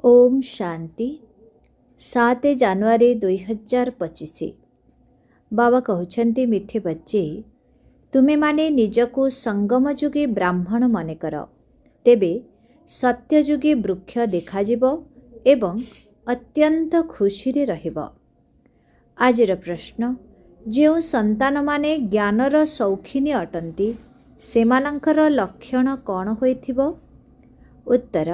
ओम शांति 7 ଜାନୁଆରୀ 2025। बाबा कहते मिठे बच्चे तुम्हें निजकू संगमयुगी ब्राह्मण मनेकर तेबे सत्ययुगी वृक्ष देखाजिब एवं अत्यंत खुशी रे रहिब। आजिर प्रश्न जो संतान माने ज्ञानर शौखिनी अटंती सेमानंकर लक्षण कौन होइथिबो? उत्तर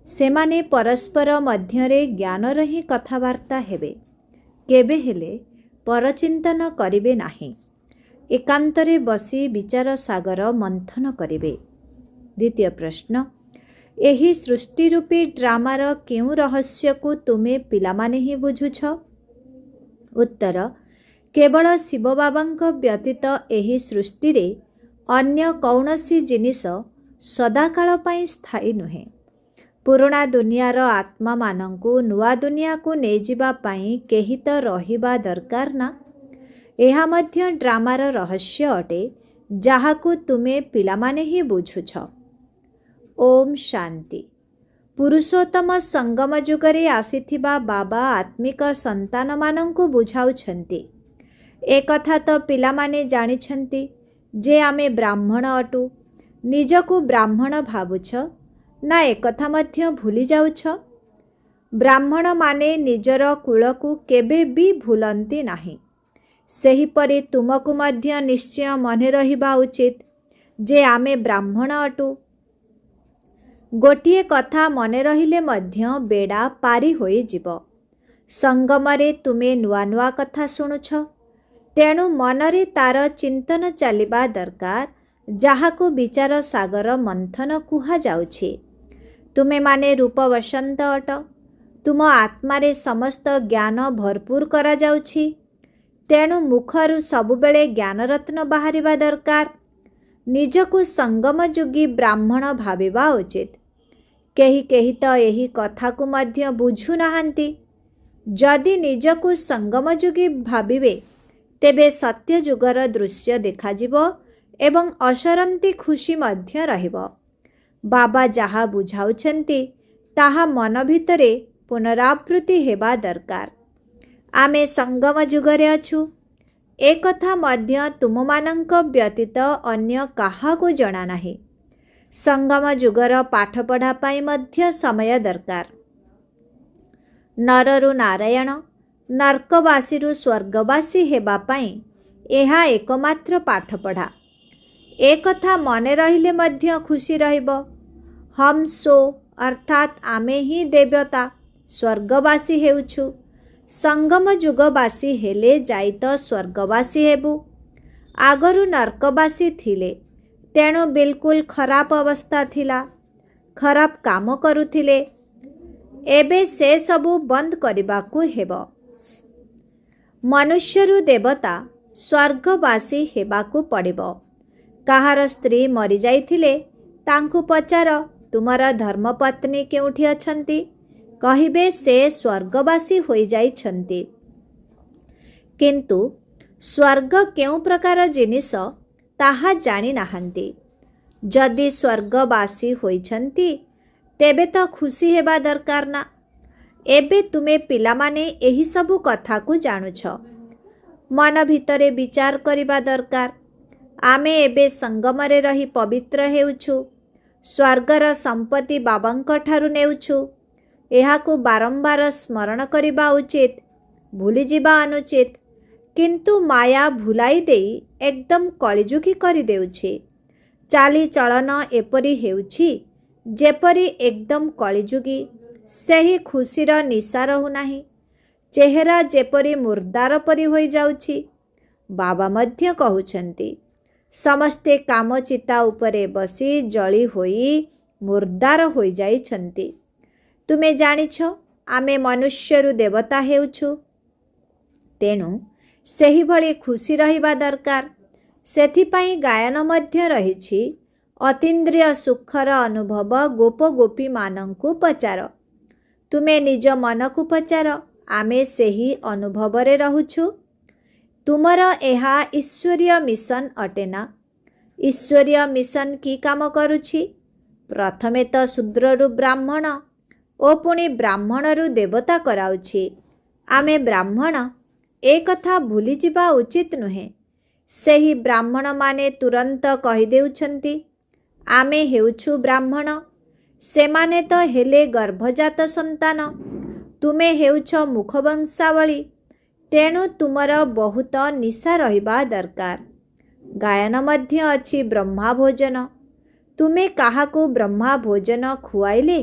सेमाने परस्पर मध्यरे ज्ञानर ही कथबार्ता हेबे, केबे हेले परचिंतन करिबे नाही, एकांतरे बसी विचार सागर मंथन करिबे। द्वितीय प्रश्न एही सृष्टि रूपी ड्रामार केउ रहस्य को तुमे पिलामाने ही बुझुछ? उत्तर केवल शिव बाबांक व्यतीत एही सृष्टि रे अन्य कौनसी जिनिस सदाकाल पई स्थायी नुहे। पुराणा दुनियार आत्मा मानंकु नुआ दुनिया को नहीं जिबा पाई केही तो रहिबा दरकार ना। एहा मध्य ड्रामार रहस्य अटे जाहाकु तुमे पिलामाने ही बुझुछ। ओम शांति। पुरुषोत्तम संगम जुगरे आसीथिबा बाबा आत्मिक संतान मानंकु बुझाउछंती। ए कथा तो पिलामाने जानिछंती जे आमे ब्राह्मण अटु, निजकु ब्राह्मण भावुछ ना एकथा मध्य भूली जाउछ। ब्राह्मण माने निजर कुलकु केबे भी भूलंती नाही। सेहीपरि तुमकु मध्य निश्चय मने रहिबा उचित जे आमे ब्राह्मण अटु। गोटिए कथा मने रहिले मध्य बेड़ा पारी होई जिवो। संगमरे तुमे नुआ नुआ कथा शुणुछ, तेणु मनरे तार चिंतन चलिबा दरकार, जाहाकु विचार सागर मंथन कुहा जाउछि। तुमे माने रूप वसंत अट, तुम आत्मारे समस्त ज्ञान भरपूर करा जाउछि, तेणु मुखरु सबुबेले ज्ञानरत्न बाहरिबा दरकार। निजकु संगमयुगी ब्राह्मण भाविबा उचित। केही केही तो एही कथा को मध्य बुझु नाहंती। जदि निजकु संगमयुगी भाविबे तेबे सत्ययुगर दृश्य देखाजिबो एवं असरंती खुशी मध्य रहिबो। बाबा जहा बुझाउछंती ताहा मन भितरे पुनरावृत्ति हेबा दरकार। आमे संगम जुगरे अछु, ए कथा मध्य तुममानंक व्यतीत अन्य काहाकु जणा नाही। संगम जुगर पाठ पढ़ा पाई मध्य समय दरकार। नररु नारायण, नर्कवासीरु स्वर्गवासी हेबा पाई एहा एकमात्र पाठ पढ़ा। ए कथा मने रहिले मध्य खुशी रहिबो। हम सो अर्थात आमे ही देवता स्वर्गवासी हेउछु। संगम जुगवासी हेले जाई तो स्वर्गवासी हेबु। आगरु नर्कवासी थिले, तेणु बिल्कुल खराब अवस्था थिला, खराब काम करुथिले। एबे से सबु बंद करिबाकु हेबो। मनुष्यरु देवता स्वर्गवासी हेबाकु पड़िबो। काहार स्त्री मरी जाइथिले तांकु पचार तुमर धर्मपत्नी केउठी अछंती, कहिबे से स्वर्गवासी होई जाइछंती। किंतु स्वर्ग केउ प्रकार जिनिस ताहा जानी नाहंती। जदि स्वर्गवासी होइछंती तेबे तो खुशी हेबा दरकार ना। एबे तुमे पिलामाने एही सबु कथा को जानुछ, मन भितरे विचार करिबा दरकार। आमे एबे संगमरे रही पवित्र हेउछु, स्वर्गर संपत्ति बाबांक ठारु नेउछु। एहाकु बारंबार स्मरण करिबा उचित, भूली जिबा अनुचित। किंतु माया भुलाई देई एकदम कलिजुगी करि देउछि। चाली चलन एपरि हेउछि जेपरि एकदम कलिजुगी। सेही खुशीर निशा रहु नाही। चेहरा जेपरि मुर्दार परि होई जाउछि। बाबा मध्य कहुछंती समस्ते कामचिता उपरे बसी जली होई मुर्दार होई जाइछंती। तुमे जानिछ आमे मनुष्यरु देवता हेउछु, तेणु सेही भली खुशी रहिबा दरकार। सेथिपाई गायन मध्य रहिछि, अतीन्द्रिय सुखर अनुभव गोप गोपी मानंकु पचार। तुमे निज मन को पचार, आमे सेही अनुभवरे रहुछु। तुमर एहा ईश्वरीय मिशन अटेना। ईश्वरीय मिशन की काम करुछि? प्रथमे तो शूद्ररु ब्राह्मण, ଓ ପୁଣି ବ୍ରାହ୍ମଣରୁ ଦେବତା କରାଉଛି। ଆମେ ବ୍ରାହ୍ମଣ, ଏ କଥା ଭୁଲିଯିବା ଉଚିତ ନୁହେଁ। ସେହି ବ୍ରାହ୍ମଣମାନେ ତୁରନ୍ତ କହିଦେଉଛନ୍ତି, ଆମେ ହେଉଛୁ ବ୍ରାହ୍ମଣ। ସେମାନେ ତ ହେଲେ ଗର୍ଭଜାତ ସନ୍ତାନ। ତୁମେ ହେଉଛ ମୁଖବଂଶାବଳୀ। ତେଣୁ ତୁମର ବହୁତ ନିଶା ରହିବା ଦରକାର। ଗାୟନ ମଧ୍ୟ ଅଛି ବ୍ରହ୍ମା ଭୋଜନ। ତୁମେ କାହାକୁ ବ୍ରହ୍ମା ଭୋଜନ ଖୁଆଇଲେ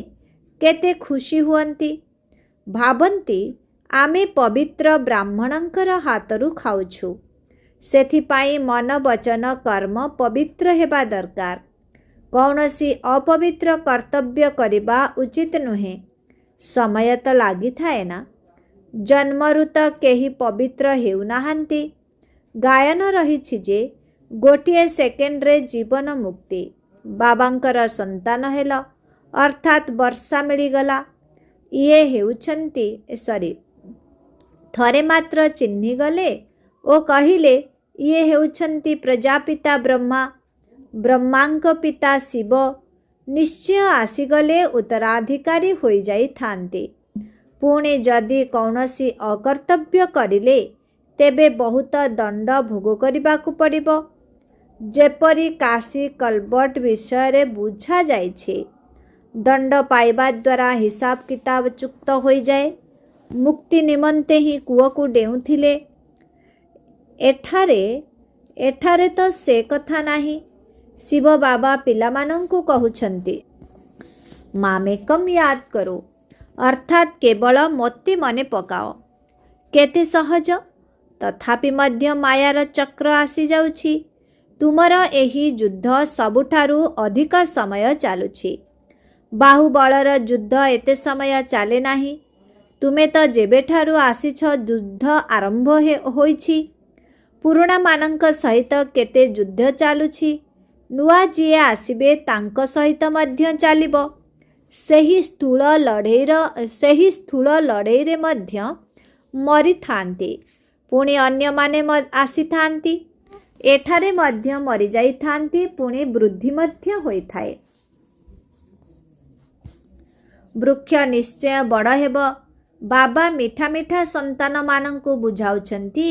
କେତେ ଖୁସି ହୁଅନ୍ତି। ଭାବନ୍ତି ଆମେ ପବିତ୍ର ବ୍ରାହ୍ମଣଙ୍କର ହାତରୁ ଖାଉଛୁ। ସେଥିପାଇଁ ମନ ବଚନ କର୍ମ ପବିତ୍ର ହେବା ଦରକାର। କୌଣସି ଅପବିତ୍ର କର୍ତ୍ତବ୍ୟ କରିବା ଉଚିତ ନୁହେଁ। ସମୟ ତ ଲାଗିଥାଏ ନା। ଜନ୍ମରୁ ତ କେହି ପବିତ୍ର ହେଉନାହାନ୍ତି। ଗାୟନ ରହିଛି ଯେ ଗୋଟିଏ ସେକେଣ୍ଡରେ ଜୀବନ ମୁକ୍ତି। ବାବାଙ୍କର ସନ୍ତାନ ହେଲ ଅର୍ଥାତ୍ ବର୍ଷା ମିଳିଗଲା। ଇଏ ହେଉଛନ୍ତି ଥରେ ମାତ୍ର ଚିହ୍ନିଗଲେ ଓ କହିଲେ ଇଏ ହେଉଛନ୍ତି ପ୍ରଜାପିତା ବ୍ରହ୍ମା, ବ୍ରହ୍ମାଙ୍କ ପିତା ଶିବ। ନିଶ୍ଚୟ ଆସିଗଲେ ଉତ୍ତରାଧିକାରୀ ହୋଇଯାଇଥାନ୍ତି। ପୁଣି ଯଦି କୌଣସି ଅକର୍ତ୍ତବ୍ୟ କରିଲେ ତେବେ ବହୁତ ଦଣ୍ଡ ଭୋଗ କରିବାକୁ ପଡ଼ିବ। ଯେପରି କାଶୀ କଲବଟ ବିଷୟରେ ବୁଝାଯାଇଛି, ଦଣ୍ଡ ପାଇବା ଦ୍ୱାରା ହିସାବ କିତାବ ଚୁକ୍ତ ହୋଇଯାଏ। ମୁକ୍ତି ନିମନ୍ତେ ହିଁ କୂଅକୁ ଡେଉଁଥିଲେ। ଏଠାରେ ତ ସେ କଥା ନାହିଁ। ଶିବ ବାବା ପିଲାମାନଙ୍କୁ କହୁଛନ୍ତି, ମାମେକମ୍ ୟାଦ କରୋ, ଅର୍ଥାତ୍ କେବଳ ମୋତେ ମନେ ପକାଅ। କେତେ ସହଜ। ତଥାପି ମଧ୍ୟ ମାୟାର ଚକ୍ର ଆସିଯାଉଛି। ତୁମର ଏହି ଯୁଦ୍ଧ ସବୁଠାରୁ ଅଧିକ ସମୟ ଚାଲୁଛି। ବାହୁବଳର ଯୁଦ୍ଧ ଏତେ ସମୟ ଚାଲେ ନାହିଁ। ତୁମେ ତ ଯେବେଠାରୁ ଆସିଛ ଯୁଦ୍ଧ ଆରମ୍ଭ ହୋଇଛି। ପୁରୁଣାମାନଙ୍କ ସହିତ କେତେ ଯୁଦ୍ଧ ଚାଲୁଛି। ନୂଆ ଯିଏ ଆସିବେ ତାଙ୍କ ସହିତ ମଧ୍ୟ ଚାଲିବ। ସେହି ସ୍ଥୂଳ ଲଢ଼େଇରେ ମଧ୍ୟ ମରିଥାନ୍ତି। ପୁଣି ଅନ୍ୟମାନେ ଆସିଥାନ୍ତି। ଏଠାରେ ମଧ୍ୟ ମରିଯାଇଥାନ୍ତି। ପୁଣି ବୃଦ୍ଧି ମଧ୍ୟ ହୋଇଥାଏ। ବୃକ୍ଷ ନିଶ୍ଚୟ ବଡ଼ ହେବ। ବାବା ମିଠା ମିଠା ସନ୍ତାନମାନଙ୍କୁ ବୁଝାଉଛନ୍ତି,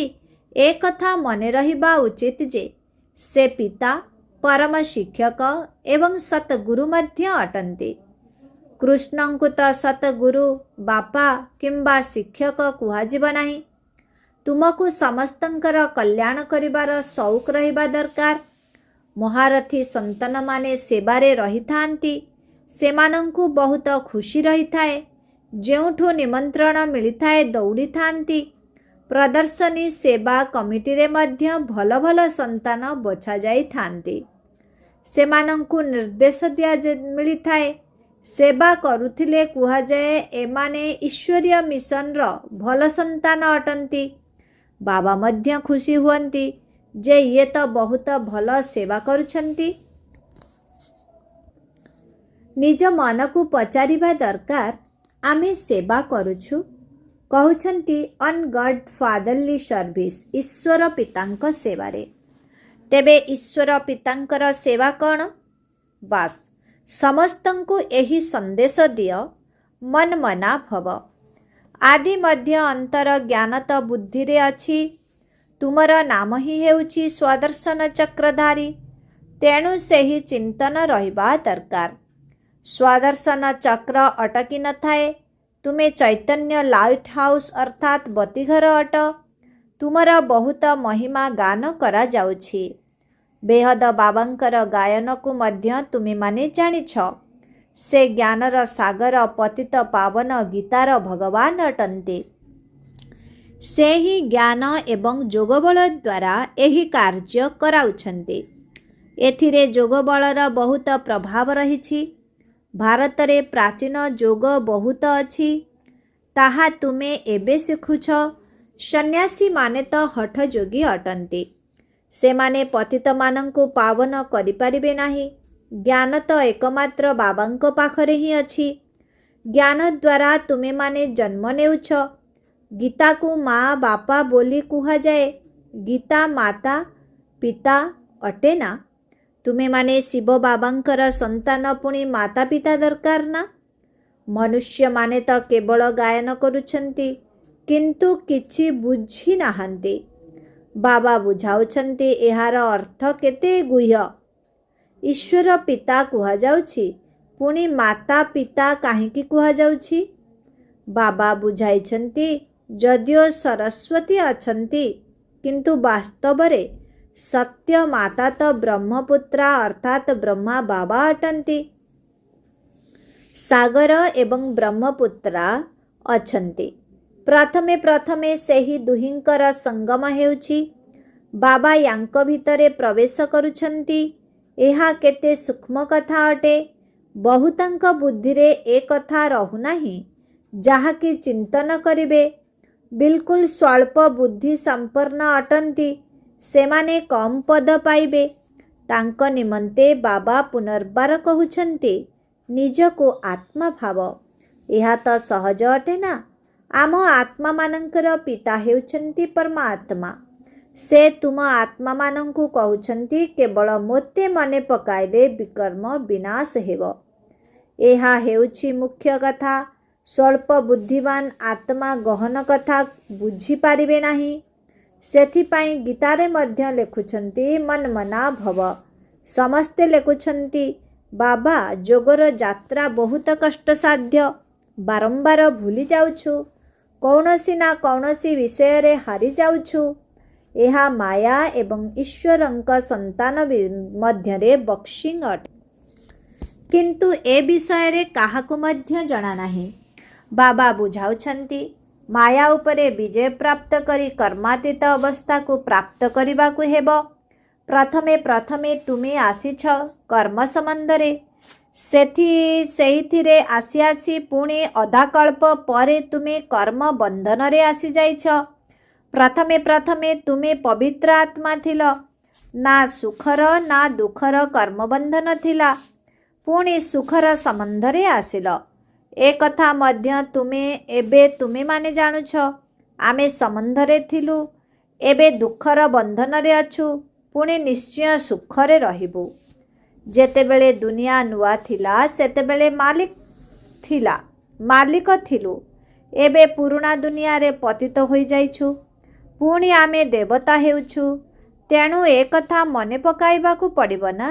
ଏ କଥା ମନେ ରହିବା ଉଚିତ ଯେ ସେ ପିତା, ପରମ ଶିକ୍ଷକ ଏବଂ ସତଗୁରୁ ମଧ୍ୟ ଅଟନ୍ତି। କୃଷ୍ଣଙ୍କୁ ତ ସତଗୁରୁ, ବାପା କିମ୍ବା ଶିକ୍ଷକ କୁହାଯିବ ନାହିଁ। ତୁମକୁ ସମସ୍ତଙ୍କର କଲ୍ୟାଣ କରିବାର ସଉକ ରହିବା ଦରକାର। ମହାରଥୀ ସନ୍ତାନମାନେ ସେବାରେ ରହିଥାନ୍ତି। ସେମାନଙ୍କୁ ବହୁତ ଖୁସି ରହିଥାଏ। ଯେଉଁଠୁ ନିମନ୍ତ୍ରଣ ମିଳିଥାଏ ଦୌଡ଼ିଥାନ୍ତି। ପ୍ରଦର୍ଶନୀ ସେବା କମିଟିରେ ମଧ୍ୟ ଭଲ ଭଲ ସନ୍ତାନ ବଛାଯାଇଥାନ୍ତି। ସେମାନଙ୍କୁ ନିର୍ଦ୍ଦେଶ ମିଳିଥାଏ। ସେବା କରୁଥିଲେ କୁହାଯାଏ ଏମାନେ ଈଶ୍ୱରୀୟ ମିଶନର ଭଲ ସନ୍ତାନ ଅଟନ୍ତି। ବାବା ମଧ୍ୟ ଖୁସି ହୁଅନ୍ତି ଯେ ଇଏ ତ ବହୁତ ଭଲ ସେବା କରୁଛନ୍ତି। ନିଜ ମନକୁ ପଚାରିବା ଦରକାର, ଆମେ ସେବା କରୁଛୁ। କହୁଛନ୍ତି ଅନ୍ ଗଡ୍ ଫାଦରଲି ସର୍ଭିସ୍, ଈଶ୍ୱର ପିତାଙ୍କ ସେବାରେ। ତେବେ ଈଶ୍ୱର ପିତାଙ୍କର ସେବା କ'ଣ? ବାସ୍ ସମସ୍ତଙ୍କୁ ଏହି ସନ୍ଦେଶ ଦିଅ, ମନ୍ମନା ଭବ। ଆଦି ମଧ୍ୟ ଅନ୍ତର ଜ୍ଞାନ ତ ବୁଦ୍ଧିରେ ଅଛି। ତୁମର ନାମ ହିଁ ହେଉଛି ସ୍ୱଦର୍ଶନ ଚକ୍ରଧାରୀ। ତେଣୁ ସେହି ଚିନ୍ତନ ରହିବା ଦରକାର। ସ୍ୱଦର୍ଶନ ଚକ୍ର ଅଟକି ନଥାଏ। ତୁମେ ଚୈତନ୍ୟ ଲାଇଟ୍ ହାଉସ୍ ଅର୍ଥାତ୍ ବତୀଘର ଅଟ। ତୁମର ବହୁତ ମହିମା ଗାନ କରାଯାଉଛି। ବେହଦ ବାବାଙ୍କର ଗାୟନକୁ ମଧ୍ୟ ତୁମେମାନେ ଜାଣିଛ। ସେ ଜ୍ଞାନର ସାଗର, ପତିତ ପାବନ ଗୀତାର ଭଗବାନ ଅଟନ୍ତି। ସେ ହିଁ ଜ୍ଞାନ ଏବଂ ଯୋଗବଳ ଦ୍ୱାରା ଏହି କାର୍ଯ୍ୟ କରାଉଛନ୍ତି। ଏଥିରେ ଯୋଗବଳର ବହୁତ ପ୍ରଭାବ ରହିଛି। ଭାରତରେ ପ୍ରାଚୀନ ଯୋଗ ବହୁତ ଅଛି। ତାହା ତୁମେ ଏବେ ଶିଖୁଛ। ସନ୍ନ୍ୟାସୀମାନେ ତ ହଠ ଯୋଗୀ ଅଟନ୍ତି। ସେମାନେ ପତିତମାନଙ୍କୁ ପାବନ କରିପାରିବେ ନାହିଁ। ଜ୍ଞାନ ତ ଏକମାତ୍ର ବାବାଙ୍କ ପାଖରେ ହିଁ ଅଛି। ଜ୍ଞାନ ଦ୍ୱାରା ତୁମେମାନେ ଜନ୍ମ ନେଉଛ। ଗୀତାକୁ ମା ବାପା ବୋଲି କୁହାଯାଏ। ଗୀତା ମାତା ପିତା ଅଟେ ନା? ତୁମେମାନେ ଶିବ ବାବାଙ୍କର ସନ୍ତାନ, ପୁଣି ମାତା ପିତା ଦରକାର ନା? मनुष्य माने तो केवल गायन करुछंती किंतु किछि बुझी नाहांती। बाबा बुझाउछंती एहार अर्थ केते गुह्य। ईश्वर पिता कुहा जाउछि, पुणी माता पिता काहींकि कुहा जाउछि। बाबा बुझाइछंती जदिओ सरस्वती अछंती किंतु वास्तवरे सत्य माता तो ब्रह्मपुत्रा अर्थात ब्रह्मा बाबा अटंती। सागर एवं ब्रह्मपुत्रा अछंती। प्रथमे प्रथमे सेही दुहिंकर संगम हेउछि। बाबा यांक भितरे प्रवेश करुछंती। एहा केते सूक्ष्म कथा अटे। बहुतांक बुद्धिरे ए कथा रहुनाही जाहाकि चिंतन करिबे। बिल्कुल स्वल्प बुद्धि संपन्न अटंती सेमाने कम पद पाइबे। तांक निमंते बाबा पुनर्बार कहुछंती निजको आत्मा भाव। एहा तो सहज अटे ना। आम आत्मा मानंकर पिता हेउछंती परमात्मा। से तुम आत्मा मानंकु कहउछंती केवल मोते मने पकाइले विकर्म विनाश हेब। एहा हेउछि मुख्य कथा। स्वल्प बुद्धिवान आत्मा गहन कथा बुझी पारिबे नाही। सेथिपाई गीतारे मध्य लेखुछंती मनमना भव। समस्ते लेखुछंती बाबा जोगर यात्रा बहुत कष्टसाध्य। बारंबार भूली जाउछु। कौनसी ना कौनसी विषय रे हारी जाउछु। एहा माया एवं ईश्वरंक संतान मध्यरे बक्सिंग अटे। किंतु ए विषय रे काहाकु मध्य जणा नाही। बाबा बुझाउछंती माया उपरे विजय प्राप्त करी कर्मातीत अवस्था को प्राप्त करिबाकु हेबो। प्रथमे प्रथमे तुमे आसीछ कर्म संबंधरे। सेहिथिरे आसी आसी पुणे अधाकल्प परे तुमे कर्म बंधन रे आसी जाइछ। प्रथमे प्रथमे तुमे पवित्र आत्मा थिल। ना सुखर ना दुखर कर्म बंधन थिला। पुणे सुखर संबंध रे आसिल। ए कथा मध्य तुमे माने जानुछ। आमे संबंध रे थिलु। एबे दुखर बंधन रे अछु। पुणे निश्चय सुखरे रहिबु। जेतेबेले दुनिया नुआ थिला सेतेबेले मालिक थिलु। एबे पुराणा दुनिया रे पतित होई जाइछु। पुणी आमे देवता हेउछु। तेणु ए कथा मने पकाइबाकु पड़िबो ना।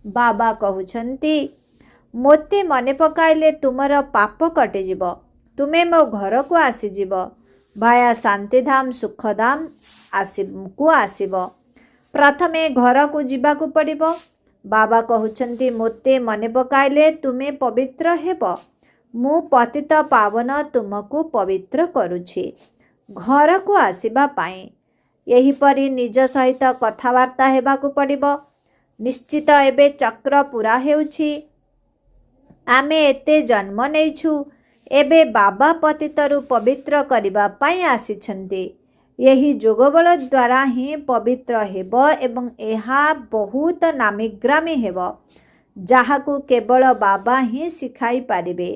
बाबा कहउछंती मोते मने पकाइले तुमर पाप कटि जिवो। तुमे मो घर को आसी जिवो। भाया शांतिधाम सुखधाम आसिबो। प्रथमे घर को जिबाकु पड़िबो। बाबा कहउछंती मोते मने पकाइले तुमे पवित्र हेबो। मु पतित पावन तुमको पवित्र करुछि घर को आसीबा पाई। यही परी निज सहित कथावार्ता हेबाकु पड़िबो। निश्चित एबे चक्र पूरा हेउछि। आमे एते जन्म नेइछु। एबे बाबा पतितरु पवित्र करिबा पाई आसिछन्ति। यही जोगबल द्वारा ही पवित्र हेबो एवं एहा बहुत नामीग्रामी हेबो जाहाकु केवल बाबा ही सिखाई पारिबे।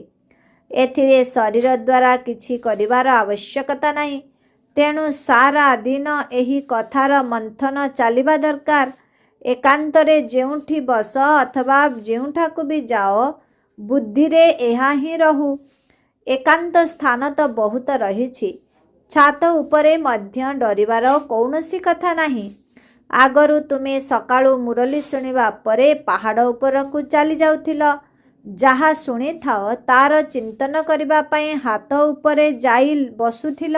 एथिरे शरीर द्वारा किछि करिवार आवश्यकता नाही। तेणु सारा दिन एही कथार मंथन चलिबा दरकार। एकांतरे जेउठी बस अथवा जेउठाकु भी जाओ बुद्धि रे एहा ही रहू। एकांत स्थान तो बहुत रहिछि। छात उपरे मध्य डरिवार कौनसी कथा नाही। आगरु तुमे सकाळु मुरली शुणिबा परे पहाड़ उपरकु चली जाउथिल। जहा शुणी थाओ तार चिंतन करिबा पई हाथ उपरे जाई बसुथिल।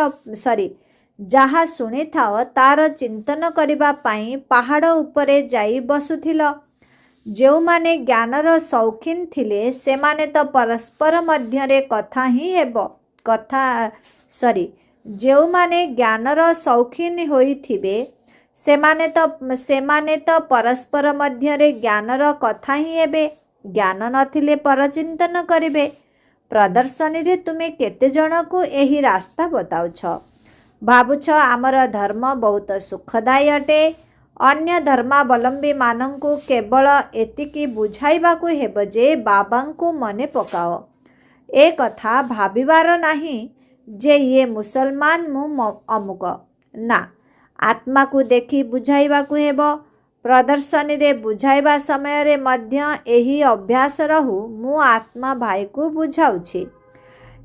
जहा शुणी थाओ तार चिंतन करिबा पई पहाड़ उपरे जाई बसुथिल। जो माने ज्ञानर शौकीन थिले सेमाने तो परस्पर मध्यरे कथा ही हेबो। जो माने ज्ञानर शौकीन होइथिबे सेमाने तो परस्पर मध्यरे ज्ञानर कथा ही हेबे। ज्ञान नथिले परचिंतन करिबे। प्रदर्शनी रे तुमे केते जन को एही रास्ता बताउछ। भाबुछ आमर धर्म बहुत सुखदायी अटे। अन्य धर्मावलंबी मानंकु केवल एतिकी बुझाइबाकु हेबो जे बाबांकु मने पकाओ। ए कथा भाबिबार नाही जे ये मुसलमान मु अमुक ना। आत्मा को देखी बुझाइबाकु हेबो। प्रदर्शनी रे बुझाइबा समय रे मध्य एही अभ्यास रहू मु आत्मा भाई को बुझाउछि।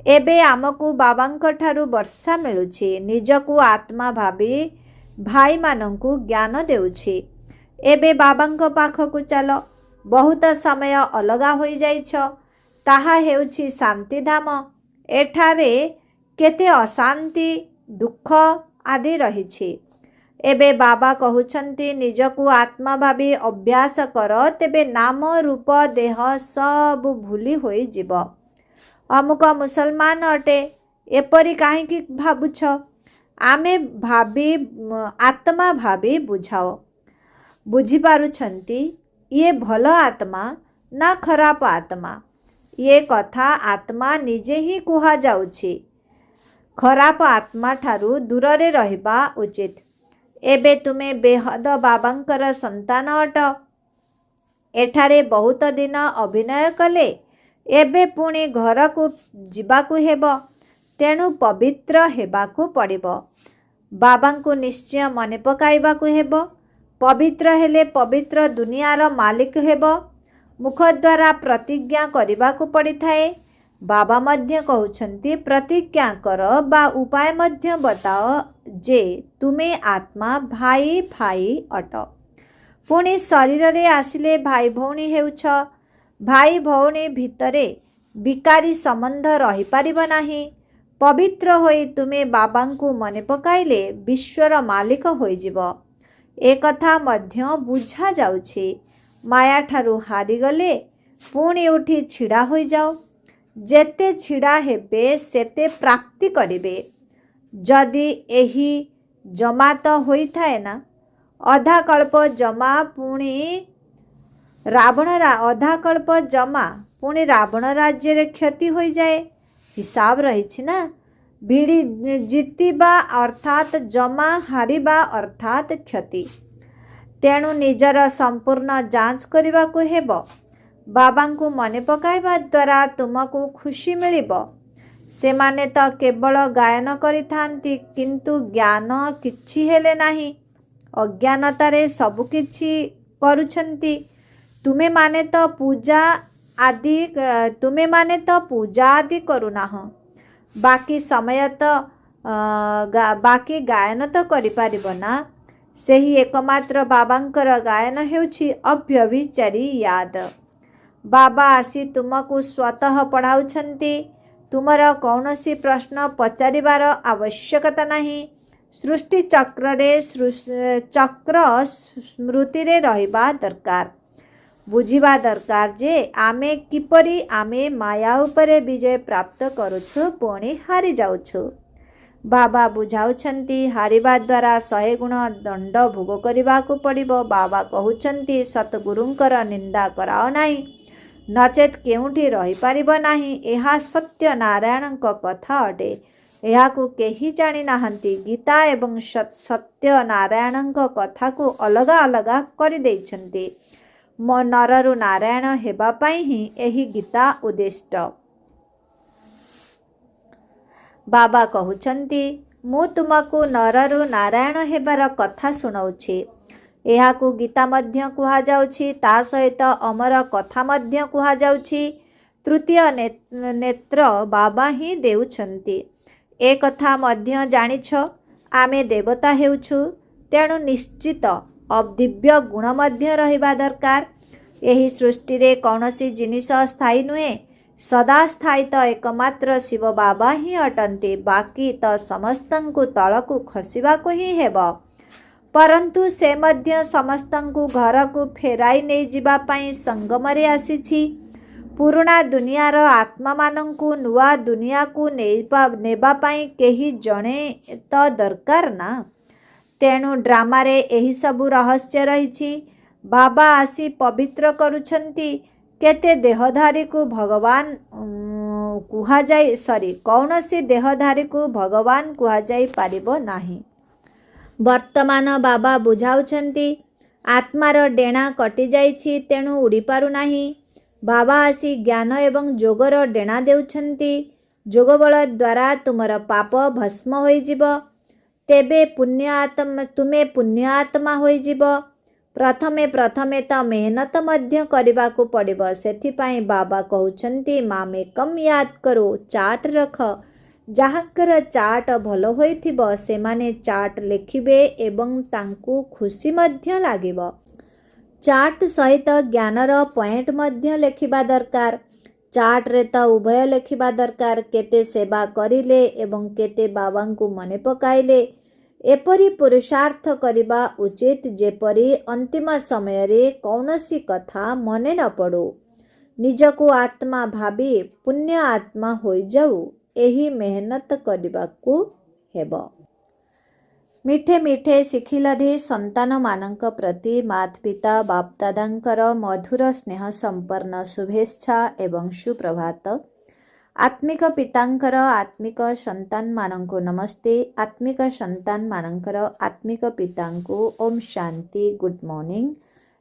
एबे आमको बाबांक ठारू वर्षा मिलुछि। निजकू आत्मा भाबी भाई मानंकु ज्ञान देउछि। एबे बाबांक पाखकु चल। बहुत समय अलगा होई जाइछ। ताहा हेउछि शांतिधाम। एठारे केते अशांति दुख आदि रहिछि। एबे बाबा कहउछन्ति निजकू आत्मा भाबी अभ्यास कर, तेबे नाम रूप देह सब भूली होई जीव। अमुक मुसलमान अटे एपरि काहेकि भाबुछ? आमे भाबी आत्मा भाबी बुझाओ। बुझी पारुछन्ति ये भल आत्मा ना खराब आत्मा? ये कथा आत्मा निजे ही कुहा जाउछि। खराब आत्मा ठारू दूरे रहिबा उचित। एबे तुमे बेहद बाबांकर संतान अट। एठारे बहुत दिन अभिनय कले। एबे पुणी घर को जीवाकू हेब। तेणु पवित्र हेबाकू पड़िब। बाबांकू निश्चय मने पकाइबाकू हेब। पवित्र हेले पवित्र दुनियार मालिक हेब। मुख द्वारा प्रतिज्ञा करिबाकू पड़िथाए। बाबा मध्य कहउछन्ति प्रतिज्ञा कर बा उपाय मध्य बताओ जे तुमे आत्मा भाई भाई अट। पुणी शरीर रे आसिले भाई भौणी हेउछ। भाई भौणी भितरे विकारी संबंध रही पारिब नाही। पवित्र होई तुमे बाबांकू मने पकाइले विश्वर मालिक होई जीव। ए कथा मध्य बुझा जाउछि। माया ठारू हारी गले पुणी उठी छिड़ा होई जाओ। जेते छिड़ा हेबे सेते प्राप्ति करिबे। जदि एही जमा तो होई थाए ना, अधा कल्प जमा पुणी अधा कल्प जमा पुणी रावण राज्य रे क्षति होई जाए। हिसाब रही ना। भिड़ी जितिबा अर्थात जमा, हारिबा अर्थात क्षति। तेणु निजर संपूर्ण जांच करने को हेब। बाबांकू मने पकाइबा द्वारा तुमको खुशी मिलिब। से माने तो केवल गायन करिथांती किंतु ज्ञान किछि हेले नाही। अज्ञानतारे सबु किछि करुछंती। तुमे माने तो पूजा आदि करुनाह। बाकी समय तो बाकी गायन तो करि पारिबो ना। सेही एकमात्र बाबांकर गायन हेउछि अव्यभिचारी याद। बाबा आसी तुमको स्वतः पढ़ाउछन्ति। तुमर कौनसी प्रश्न पचारिबार आवश्यकता नहीं। सृष्टि चक्र स्मृति रे रहिबा दरकार। बुझिबा दरकार जे आमे किपरि आमे माया उपरे विजय प्राप्त करुछु पुणी हारी जाउछु। बाबा बुझाउछन्ति हारिबा द्वारा 100 गुण दंड भोग करिबाकू पड़िबो। बाबा कहउछन्ति सतगुरुंकर निंदा कराओ नाही, नचेत केउठी रही पारिब नाही। एहा सत्य नारायणक कथा अटे। एहाकू केही जानी नाहंती। गीता एवं सत्य नारायणक कथा को अलगा अलगा करि दैछन्ति। नररु नारायण हेबा पाई ही एही गीता उद्दिष्ट। बाबा कहउछन्ति मु तुमको नररु नारायण हेबार कथा सुनाउछि। एहाकू गीता मध्य कुहा जाउछि। ता सहित अमर कथा मध्य कुहा जाउछि। तृतीय नेत्र बाबा ही देउछन्ति। ए कथा मध्य जानिछ आमे देवता हेउछु। तेणु निश्चित दिव्य गुण मध्य रहिबा दरकार। एही सृष्टि रे कौनसी जिनिस स्थायी नुहे। सदा स्थायी तो एकमात्र शिव बाबा ही अटंती। बाकी तो समस्तंकु तळकु खसिबाकू ही हेब। परंतु से मध्य समस्तंकु घर को फेराई नहीं जिबा पाई संगमरे आसीछि। पुराना दुनियार आत्मा मानंकु नुआ दुनिया को नेबा पाई केही जणे तो दरकार ना। तेणु ड्रामा रे एही सबु रहस्य रहिछि। बाबा आसी पवित्र करुछन्ति। केते देहधारी को भगवान कुहा जाय कौनसी देहधारी को भगवान कुहा जाय पारिबो नाही। वर्तमान बाबा बुझाउछन्ति आत्मार डेणा कटि जाइछि तेणु उड़ी पारु नाही। बाबा आसी ज्ञान एवं जोगर डेणा देउछन्ति। जोग बल द्वारा तुमर पाप भस्म होई जिवो। तेबे तुमे पुण्य आत्मा होई जिवो। ପ୍ରଥମେ ତ ମେହନତ ମଧ୍ୟ କରିବାକୁ ପଡ଼ିବ। ସେଥିପାଇଁ ବାବା କହୁଛନ୍ତି ମାମେକମ୍ ୟାଦ କରୋ, ଚାର୍ଟ ରଖ। ଯାହାଙ୍କର ଚାର୍ଟ ଭଲ ହୋଇଥିବ ସେମାନେ ଚାର୍ଟ ଲେଖିବେ ଏବଂ ତାଙ୍କୁ ଖୁସି ମଧ୍ୟ ଲାଗିବ। ଚାର୍ଟ ସହିତ ଜ୍ଞାନର ପଏଣ୍ଟ ମଧ୍ୟ ଲେଖିବା ଦରକାର। ଚାର୍ଟରେ ତ ଉଭୟ ଲେଖିବା ଦରକାର, କେତେ ସେବା କରିଲେ ଏବଂ କେତେ ବାବାଙ୍କୁ ମନେ ପକାଇଲେ। ଏପରି ପୁରୁଷାର୍ଥ କରିବା ଉଚିତ ଯେପରି ଅନ୍ତିମ ସମୟରେ କୌଣସି କଥା ମନେ ନ ପଡ଼ୁ। ନିଜକୁ ଆତ୍ମା ଭାବି ପୁଣ୍ୟ ଆତ୍ମା ହୋଇଯାଉ, ଏହି ମେହନତ କରିବାକୁ ହେବ। ମିଠେ ମିଠେ ଶିଖିଲଧି ସନ୍ତାନମାନଙ୍କ ପ୍ରତି ମାତା ପିତା ବାପଦାଦାଙ୍କର ମଧୁର ସ୍ନେହ ସମ୍ପନ୍ନ ଶୁଭେଚ୍ଛା ଏବଂ ସୁପ୍ରଭାତ। ଆତ୍ମିକ ପିତାଙ୍କର ଆତ୍ମିକ ସନ୍ତାନମାନଙ୍କୁ ନମସ୍ତେ। ଆତ୍ମିକ ସନ୍ତାନମାନଙ୍କର ଆତ୍ମିକ ପିତାଙ୍କୁ ଓମ୍ ଶାନ୍ତି, ଗୁଡ୍ ମର୍ଣ୍ଣିଂ,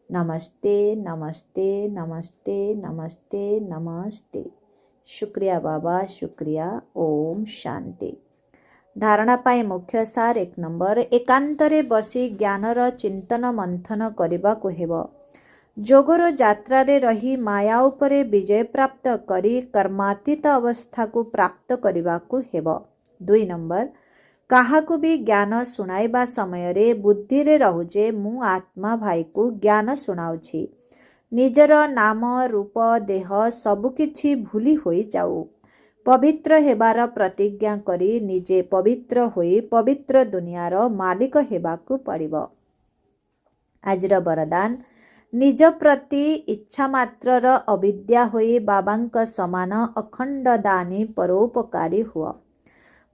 ନମସ୍ତେ ନମସ୍ତେ ନମସ୍ତେ ନମସ୍ତେ ନମସ୍ତେ। ଶୁକ୍ରିୟା ବାବା, ଶୁକ୍ରିୟା। ଓମ୍ ଶାନ୍ତି। ଧାରଣା ପାଇଁ ମୁଖ୍ୟ ସାର 1 ନମ୍ବର, ଏକାନ୍ତରେ ବସି ଜ୍ଞାନର ଚିନ୍ତନ ମନ୍ଥନ କରିବାକୁ ହେବ। ଯୋଗର ଯାତ୍ରାରେ ରହି ମାୟା ଉପରେ ବିଜୟ ପ୍ରାପ୍ତ କରି କର୍ମାତୀତ ଅବସ୍ଥାକୁ ପ୍ରାପ୍ତ କରିବାକୁ ହେବ। 2 ନମ୍ବର, କାହାକୁ ବି ଜ୍ଞାନ ଶୁଣାଇବା ସମୟରେ ବୁଦ୍ଧିରେ ରହୁ ଯେ ମୁଁ ଆତ୍ମା ଭାଇକୁ ଜ୍ଞାନ ଶୁଣାଉଛି। ନିଜର ନାମ ରୂପ ଦେହ ସବୁକିଛି ଭୁଲି ହୋଇଯାଉ। ପବିତ୍ର ହେବାର ପ୍ରତିଜ୍ଞା କରି ନିଜେ ପବିତ୍ର ହୋଇ ପବିତ୍ର ଦୁନିଆର ମାଲିକ ହେବାକୁ ପଡ଼ିବ। ଆଜିର ବରଦାନ, ନିଜ ପ୍ରତି ଇଚ୍ଛା ମାତ୍ରର ଅବିଦ୍ୟା ହୋଇ ବାବାଙ୍କ ସମାନ ଅଖଣ୍ଡ ଦାନୀ ପରୋପକାରୀ ହୁଅ।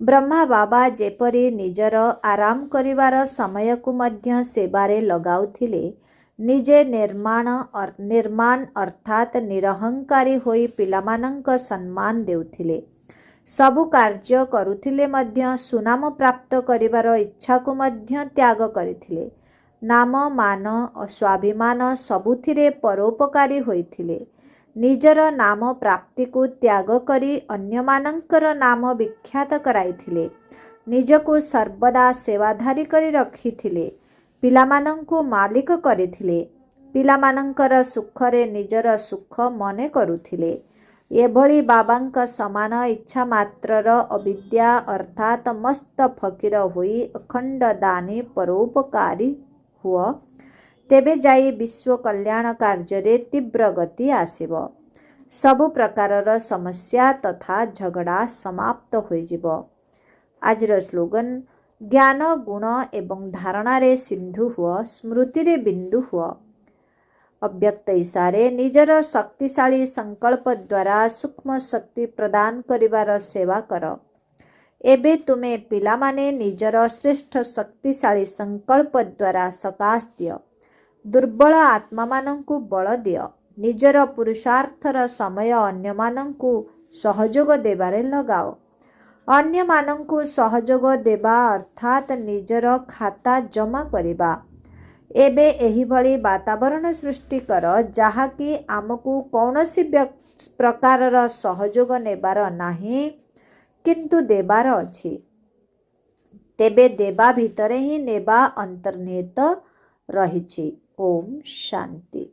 ବ୍ରହ୍ମା ବାବା ଯେପରି ନିଜର ଆରାମ କରିବାର ସମୟକୁ ମଧ୍ୟ ସେବାରେ ଲଗାଉଥିଲେ, ନିଜେ ନିର୍ମାଣ ଅର୍ଥାତ୍ ନିରହଙ୍କାରୀ ହୋଇ ପିଲାମାନଙ୍କ ସମ୍ମାନ ଦେଉଥିଲେ। ସବୁ କାର୍ଯ୍ୟ କରୁଥିଲେ ମଧ୍ୟ ସୁନାମ ପ୍ରାପ୍ତ କରିବାର ଇଚ୍ଛାକୁ ମଧ୍ୟ ତ୍ୟାଗ କରିଥିଲେ। ନାମ ମାନ ସ୍ୱାଭିମାନ ସବୁଥିରେ ପରୋପକାରୀ ହୋଇଥିଲେ। ନିଜର ନାମ ପ୍ରାପ୍ତିକୁ ତ୍ୟାଗ କରି ଅନ୍ୟମାନଙ୍କର ନାମ ବିଖ୍ୟାତ କରାଇଥିଲେ। ନିଜକୁ ସର୍ବଦା ସେବାଧାରୀ କରି ରଖିଥିଲେ। ପିଲାମାନଙ୍କୁ ମାଲିକ କରିଥିଲେ। ପିଲାମାନଙ୍କର ସୁଖରେ ନିଜର ସୁଖ ମନେ କରୁଥିଲେ। ଏଭଳି ବାବାଙ୍କ ସମାନ ଇଚ୍ଛା ମାତ୍ରର ଅବିଦ୍ୟା ଅର୍ଥାତ୍ ମସ୍ତ ଫକୀର ହୋଇ ଅଖଣ୍ଡ ଦାନୀ ପରୋପକାରୀ ହୁଅ, ତେବେ ଯାଇ ବିଶ୍ୱ କଲ୍ୟାଣ କାର୍ଯ୍ୟରେ ତୀବ୍ର ଗତି ଆସିବ। ସବୁ ପ୍ରକାରର ସମସ୍ୟା ତଥା ଝଗଡ଼ା ସମାପ୍ତ ହୋଇଯିବ। ଆଜିର ସ୍ଲୋଗାନ, ଜ୍ଞାନ ଗୁଣ ଏବଂ ଧାରଣାରେ ସିନ୍ଧୁ ହୁଅ, ସ୍ମୃତିରେ ବିନ୍ଦୁ ହୁଅ। ଅବ୍ୟକ୍ତ ଇଶାରେ ନିଜର ଶକ୍ତିଶାଳୀ ସଂକଳ୍ପ ଦ୍ୱାରା ସୂକ୍ଷ୍ମ ଶକ୍ତି ପ୍ରଦାନ କରିବାର ସେବା କର। ଏବେ ତୁମେ ପିଲାମାନେ ନିଜର ଶ୍ରେଷ୍ଠ ଶକ୍ତିଶାଳୀ ସଂକଳ୍ପ ଦ୍ୱାରା ସକାଶ ଦିଅ। ଦୁର୍ବଳ ଆତ୍ମାମାନଙ୍କୁ ବଳ ଦିଅ। ନିଜର ପୁରୁଷାର୍ଥର ସମୟ ଅନ୍ୟମାନଙ୍କୁ ସହଯୋଗ ଦେବାରେ ଲଗାଅ। ଅନ୍ୟମାନଙ୍କୁ ସହଯୋଗ ଦେବା ଅର୍ଥାତ୍ ନିଜର ଖାତା ଜମା କରିବା। ଏବେ ଏହିଭଳି ବାତାବରଣ ସୃଷ୍ଟି କର ଯାହାକି ଆମକୁ କୌଣସି ପ୍ରକାରର ସହଯୋଗ ନେବାର ନାହିଁ କିନ୍ତୁ ଦେବାର ଅଛି। ତେବେ ଦେବା ଭିତରେ ହିଁ ନେବା ଅନ୍ତର୍ନିହିତ ରହିଛି। ଓମ୍ ଶାନ୍ତି।